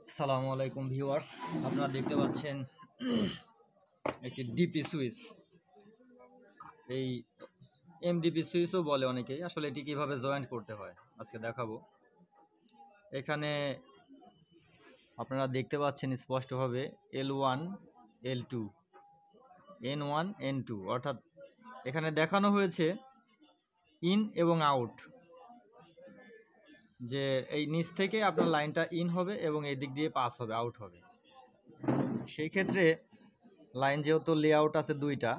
আসসালামু আলাইকুম ভিউয়ার্স, আপনারা দেখতে পাচ্ছেন একটি ডিপি সুইচ। এই এমডিপি সুইচও বলে অনেকেই। আসলে এটি কিভাবে জয়েন্ট করতে হয় আজকে দেখাবো। এখানে আপনারা দেখতে পাচ্ছেন স্পষ্টভাবে L1 L2 N1 N2, অর্থাৎ এখানে দেখানো হয়েছে ইন এবং আউট, যে এই নিচ থেকে আপনার লাইনটা ইন হবে এবং এই দিক দিয়ে পাস হবে, আউট হবে। সেই ক্ষেত্রে লাইন যেহেতু লেআউট আছে দুইটা,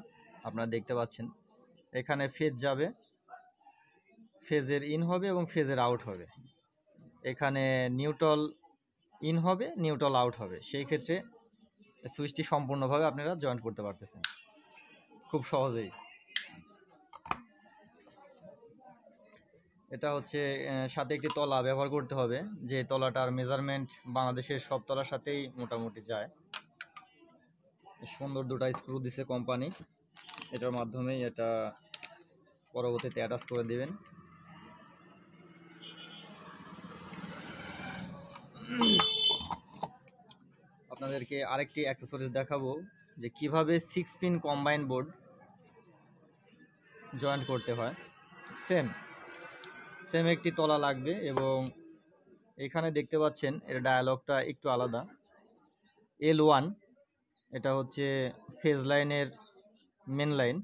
আপনারা দেখতে পাচ্ছেন এখানে ফেজ যাবে, ফেজের ইন হবে এবং ফেজের আউট হবে। এখানে নিউট্রাল ইন হবে, নিউট্রাল আউট হবে। সেই ক্ষেত্রে সুইচটি সম্পূর্ণভাবে আপনারা জয়েন্ট করতে পারতেছেন খুব সহজেই। এটা হচ্ছে সাথে একটি তলা ব্যবহার করতে হবে, যে তলাটার মেজারমেন্ট বাংলাদেশের সব তলার সাথেই মোটামুটি যায়। সুন্দর দুটা স্ক্রু দিছে কোম্পানি, এটার মাধ্যমেই এটা পরবর্তীতে অ্যাটাচ করে দিবেন। আপনাদেরকে আরেকটি অ্যাক্সেসরিজ দেখাবো, যে কিভাবে 6 পিন কম্বাইন বোর্ড জয়েন্ট করতে হয়। সেম একটি তলা লাগবে, এবং এখানে দেখতে পাচ্ছেন এর ডায়ালগটা একটু আলাদা। L1 এটা হচ্ছে ফেজ লাইনের মেন লাইন,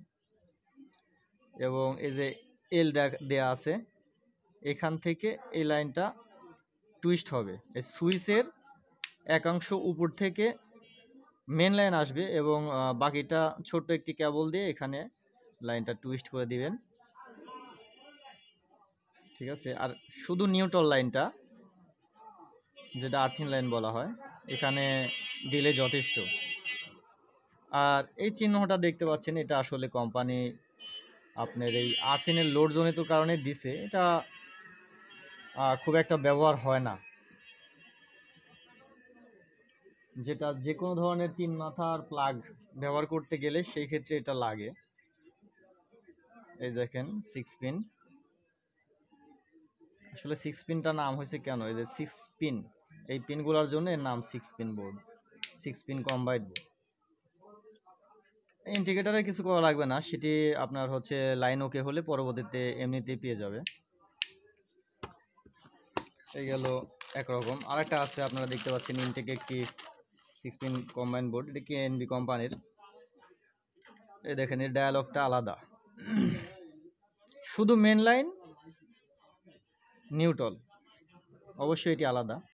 এবং এই যে এল দেয়া আছে, এখান থেকে এই লাইনটা টুইস্ট হবে। এই সুইচের একাংশ উপর থেকে মেন লাইন আসবে, এবং বাকিটা ছোট্ট একটি কেবল দিয়ে এখানে লাইনটা টুইস্ট করে দিবেন। ঠিক আছে। আর শুধু নিউট্রাল লাইনটা, যেটা আর্থিং লাইন বলা হয়, এখানে দিলে যথেষ্ট। আর এই চিহ্নটা দেখতে পাচ্ছেন, এটা আসলে কোম্পানি আপনার এই আর্থিংয়ের লোডজনিত কারণে দিছে। এটা খুব একটা ব্যবহার হয় না, যেটা যে কোনো ধরনের 3 মাথার প্লাগ ব্যবহার করতে গেলে সেই ক্ষেত্রে এটা লাগে। এই দেখেন 6 পিন। আসলে 6 পিনটা নাম হয়েছে কেন, এই যে 6 পিন, এই পিনগুলোর জন্য এর নাম 6 pin board, 6 pin combined board. ইন্ডিকেটারে কিছু করা লাগবে না, সেটি আপনার হচ্ছে লাইন ওকে হলে পরবর্তীতে এমনিতেই পেয়ে যাবে। এই গেল একরকম। আরেকটা আছে, আপনারা দেখতে পাচ্ছেন ইনটেক একটি 6 পিন কম্বাইন্ড বোর্ড, এটা কেএনবি কোম্পানির। এই দেখেন এর ডায়ালগটা আলাদা, শুধু মেন লাইন নিউট্রাল, অবশ্যই এটি আলাদা।